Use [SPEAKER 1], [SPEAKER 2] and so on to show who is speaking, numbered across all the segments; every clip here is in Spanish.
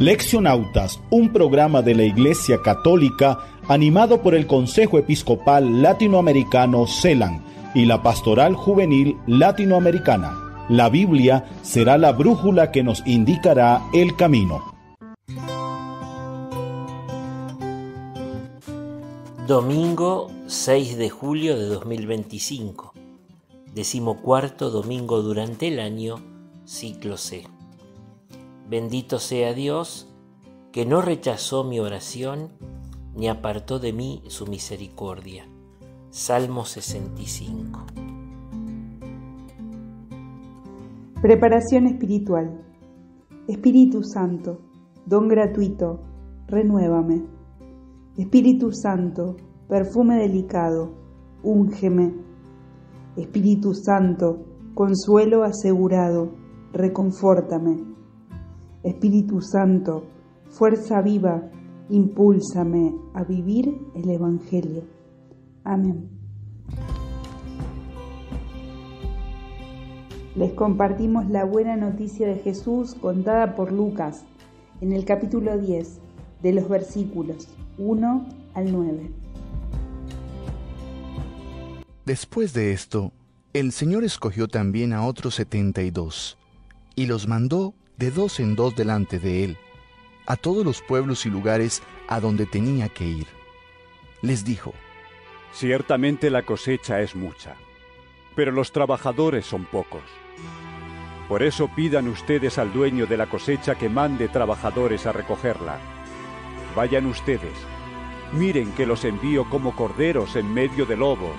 [SPEAKER 1] Leccionautas, un programa de la Iglesia Católica animado por el Consejo Episcopal Latinoamericano CELAN y la Pastoral Juvenil Latinoamericana. La Biblia será la brújula que nos indicará el camino.
[SPEAKER 2] Domingo 6 de julio de 2025, 14º domingo durante el año, ciclo C. Bendito sea Dios, que no rechazó mi oración, ni apartó de mí su misericordia. Salmo 65.
[SPEAKER 3] Preparación espiritual. Espíritu Santo, don gratuito, renuévame. Espíritu Santo, perfume delicado, úngeme. Espíritu Santo, consuelo asegurado, reconfórtame. Espíritu Santo, fuerza viva, impúlsame a vivir el Evangelio. Amén. Les compartimos la buena noticia de Jesús contada por Lucas en el capítulo 10, de los versículos 1 al 9.
[SPEAKER 4] Después de esto, el Señor escogió también a otros 72, y los mandó de 2 en 2 delante de él, a todos los pueblos y lugares a donde tenía que ir. Les dijo:
[SPEAKER 5] Ciertamente la cosecha es mucha, pero los trabajadores son pocos. Por eso pidan ustedes al dueño de la cosecha que mande trabajadores a recogerla. Vayan ustedes, miren que los envío como corderos en medio de lobos.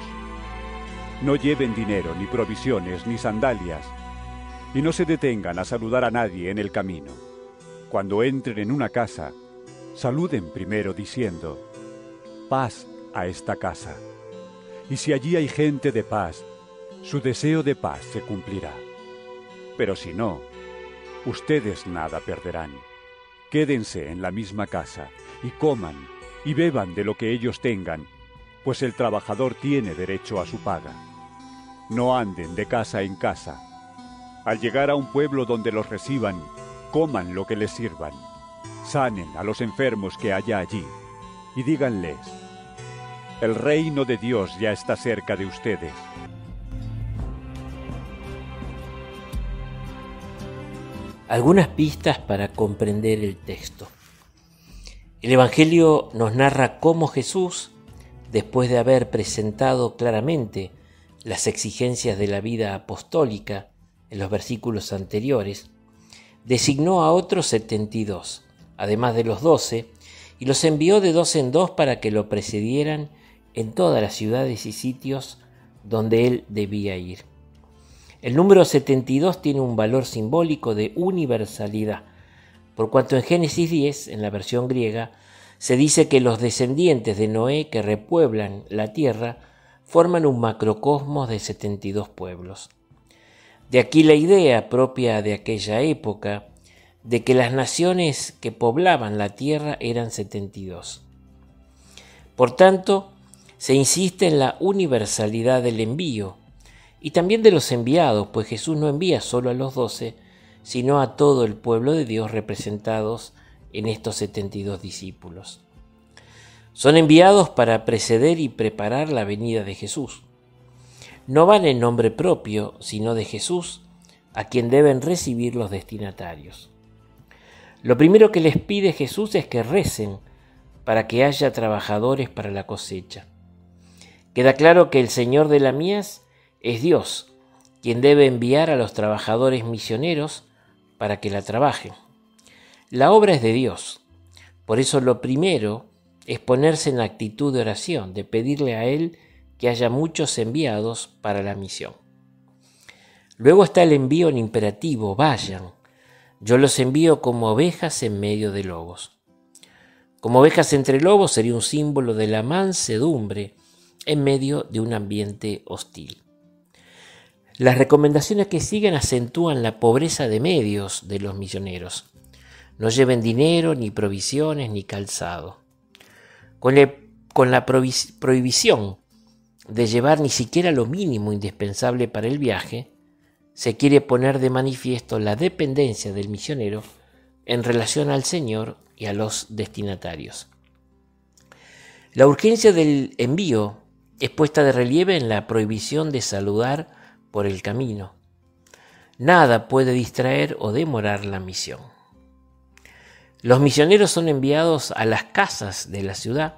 [SPEAKER 5] No lleven dinero, ni provisiones, ni sandalias, y no se detengan a saludar a nadie en el camino. Cuando entren en una casa, saluden primero diciendo: paz a esta casa. Y si allí hay gente de paz, su deseo de paz se cumplirá. Pero si no, ustedes nada perderán. Quédense en la misma casa, y coman y beban de lo que ellos tengan, pues el trabajador tiene derecho a su paga. No anden de casa en casa. Al llegar a un pueblo donde los reciban, coman lo que les sirvan. Sanen a los enfermos que haya allí, y díganles: el reino de Dios ya está cerca de ustedes.
[SPEAKER 2] Algunas pistas para comprender el texto. El Evangelio nos narra cómo Jesús, después de haber presentado claramente las exigencias de la vida apostólica en los versículos anteriores, designó a otros 72, además de los 12, y los envió de 2 en 2 para que lo precedieran en todas las ciudades y sitios donde él debía ir. El número 72 tiene un valor simbólico de universalidad, por cuanto en Génesis 10, en la versión griega, se dice que los descendientes de Noé que repueblan la tierra forman un macrocosmos de 72 pueblos. De aquí la idea propia de aquella época de que las naciones que poblaban la tierra eran 72. Por tanto, se insiste en la universalidad del envío y también de los enviados, pues Jesús no envía solo a los 12, sino a todo el pueblo de Dios representados en estos 72 discípulos. Son enviados para preceder y preparar la venida de Jesús. No van en nombre propio, sino de Jesús, a quien deben recibir los destinatarios. Lo primero que les pide Jesús es que recen para que haya trabajadores para la cosecha. Queda claro que el Señor de la mies es Dios, quien debe enviar a los trabajadores misioneros para que la trabajen. La obra es de Dios, por eso lo primero es ponerse en actitud de oración, de pedirle a Él que haya muchos enviados para la misión. Luego está el envío en imperativo: vayan. Yo los envío como ovejas en medio de lobos. Como ovejas entre lobos sería un símbolo de la mansedumbre en medio de un ambiente hostil. Las recomendaciones que siguen acentúan la pobreza de medios de los misioneros. No lleven dinero, ni provisiones, ni calzado. Con la prohibición de llevar ni siquiera lo mínimo indispensable para el viaje, se quiere poner de manifiesto la dependencia del misionero en relación al Señor y a los destinatarios. La urgencia del envío es puesta de relieve en la prohibición de saludar por el camino. Nada puede distraer o demorar la misión. Los misioneros son enviados a las casas de la ciudad,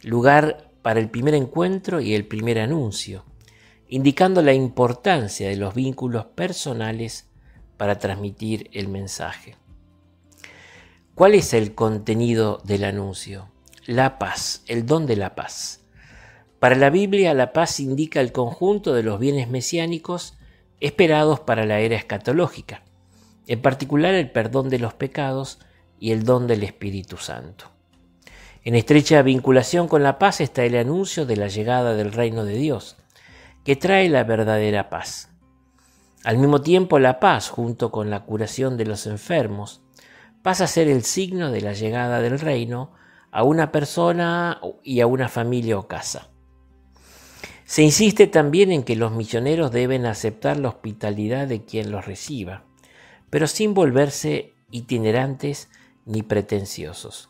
[SPEAKER 2] lugar para el primer encuentro y el primer anuncio, indicando la importancia de los vínculos personales para transmitir el mensaje. ¿Cuál es el contenido del anuncio? La paz, el don de la paz. Para la Biblia, la paz indica el conjunto de los bienes mesiánicos esperados para la era escatológica, en particular el perdón de los pecados y el don del Espíritu Santo. En estrecha vinculación con la paz está el anuncio de la llegada del reino de Dios, que trae la verdadera paz. Al mismo tiempo, la paz, junto con la curación de los enfermos, pasa a ser el signo de la llegada del reino a una persona y a una familia o casa. Se insiste también en que los misioneros deben aceptar la hospitalidad de quien los reciba, pero sin volverse itinerantes ni pretenciosos.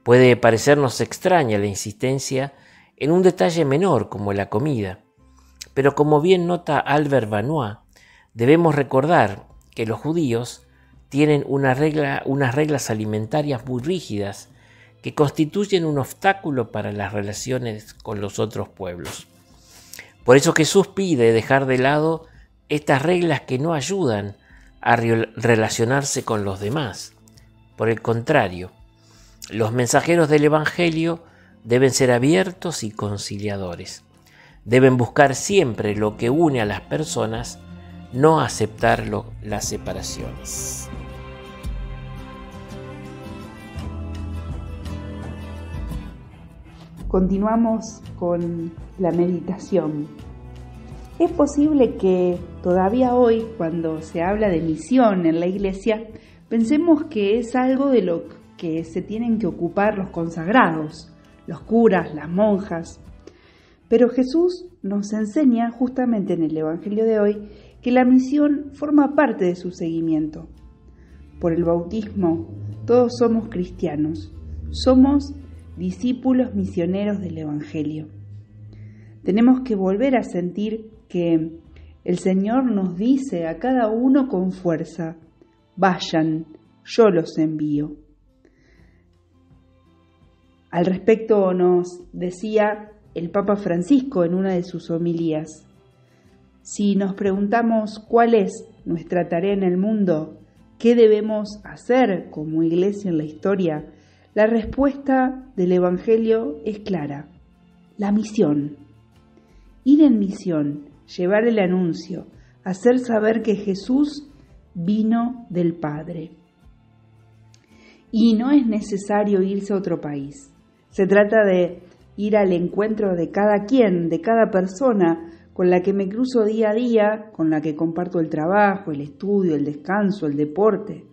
[SPEAKER 2] Puede parecernos extraña la insistencia en un detalle menor como la comida, pero como bien nota Albert Vanois, debemos recordar que los judíos tienen unas reglas alimentarias muy rígidas que constituyen un obstáculo para las relaciones con los otros pueblos. Por eso Jesús pide dejar de lado estas reglas que no ayudan a relacionarse con los demás. Por el contrario, los mensajeros del Evangelio deben ser abiertos y conciliadores. Deben buscar siempre lo que une a las personas, no aceptar las separaciones.
[SPEAKER 3] Continuamos con la meditación. Es posible que todavía hoy, cuando se habla de misión en la iglesia, pensemos que es algo de lo que se tienen que ocupar los consagrados, los curas, las monjas. Pero Jesús nos enseña justamente en el Evangelio de hoy que la misión forma parte de su seguimiento. Por el bautismo, todos somos cristianos, somos discípulos misioneros del Evangelio. Tenemos que volver a sentir que el Señor nos dice a cada uno con fuerza: vayan, yo los envío. Al respecto nos decía el Papa Francisco en una de sus homilías: si nos preguntamos cuál es nuestra tarea en el mundo, qué debemos hacer como iglesia en la historia, la respuesta del Evangelio es clara: la misión. Ir en misión, llevar el anuncio, hacer saber que Jesús vino del Padre. Y no es necesario irse a otro país. Se trata de ir al encuentro de cada quien, de cada persona con la que me cruzo día a día, con la que comparto el trabajo, el estudio, el descanso, el deporte.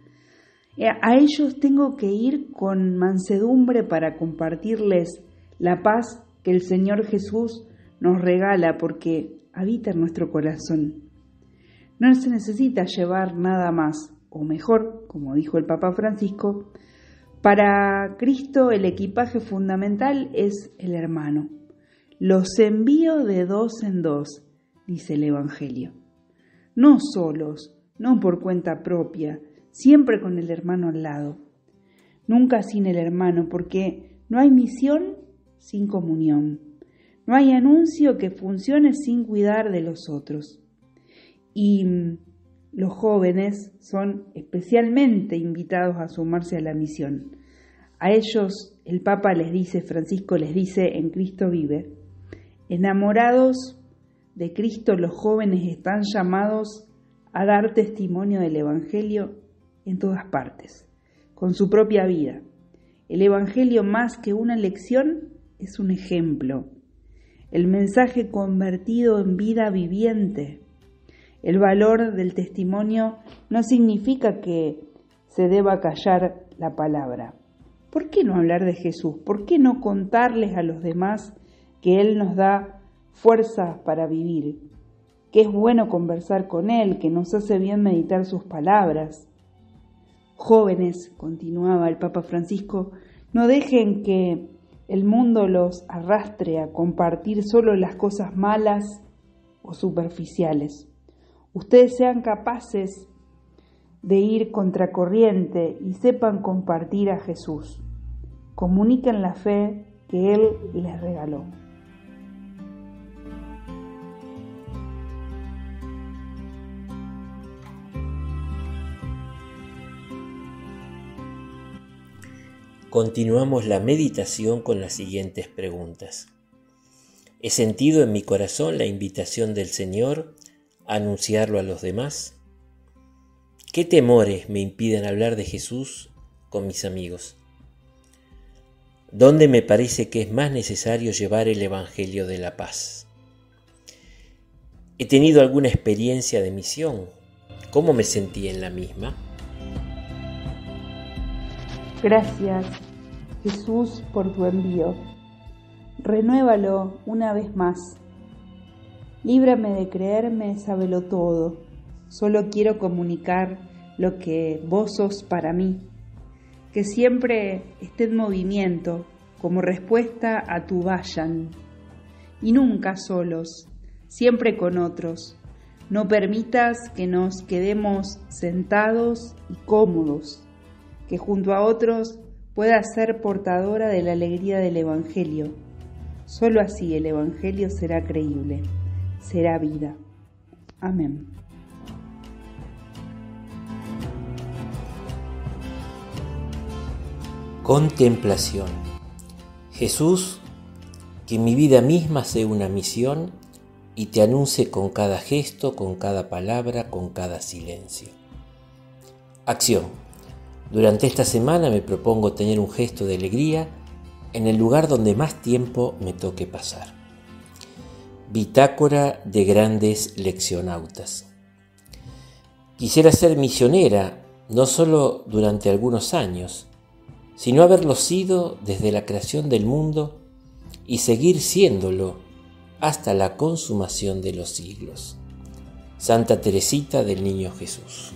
[SPEAKER 3] A ellos tengo que ir con mansedumbre para compartirles la paz que el Señor Jesús nos regala porque habita en nuestro corazón. No se necesita llevar nada más, o mejor, como dijo el Papa Francisco, para Cristo el equipaje fundamental es el hermano. Los envío de dos en dos, dice el Evangelio. No solos, no por cuenta propia, siempre con el hermano al lado. Nunca sin el hermano, porque no hay misión sin comunión. No hay anuncio que funcione sin cuidar de los otros. Y los jóvenes son especialmente invitados a sumarse a la misión. A ellos el Papa les dice, Francisco les dice en Cristo vive: enamorados de Cristo, los jóvenes están llamados a dar testimonio del Evangelio en todas partes, con su propia vida. El Evangelio, más que una lección, es un ejemplo. El mensaje convertido en vida viviente. El valor del testimonio no significa que se deba callar la palabra. ¿Por qué no hablar de Jesús? ¿Por qué no contarles a los demás que Él nos da fuerzas para vivir? Que es bueno conversar con Él, que nos hace bien meditar sus palabras. Jóvenes, continuaba el Papa Francisco, no dejen que el mundo los arrastre a compartir solo las cosas malas o superficiales. Ustedes sean capaces de ir contracorriente y sepan compartir a Jesús. Comuniquen la fe que Él les regaló.
[SPEAKER 2] Continuamos la meditación con las siguientes preguntas. ¿He sentido en mi corazón la invitación del Señor a anunciarlo a los demás? ¿Qué temores me impiden hablar de Jesús con mis amigos? ¿Dónde me parece que es más necesario llevar el Evangelio de la paz? ¿He tenido alguna experiencia de misión? ¿Cómo me sentí en la misma?
[SPEAKER 3] Gracias, Jesús, por tu envío. Renuévalo una vez más. Líbrame de creerme sábelo todo. Solo quiero comunicar lo que vos sos para mí. Que siempre esté en movimiento como respuesta a tu vayan. Y nunca solos, siempre con otros. No permitas que nos quedemos sentados y cómodos. Que junto a otros pueda ser portadora de la alegría del Evangelio. Solo así el Evangelio será creíble, será vida. Amén.
[SPEAKER 2] Contemplación. Jesús, que mi vida misma sea una misión y te anuncie con cada gesto, con cada palabra, con cada silencio. Acción. Durante esta semana me propongo tener un gesto de alegría en el lugar donde más tiempo me toque pasar. Bitácora de grandes leccionautas. Quisiera ser misionera, no solo durante algunos años, sino haberlo sido desde la creación del mundo y seguir siéndolo hasta la consumación de los siglos. Santa Teresita del Niño Jesús.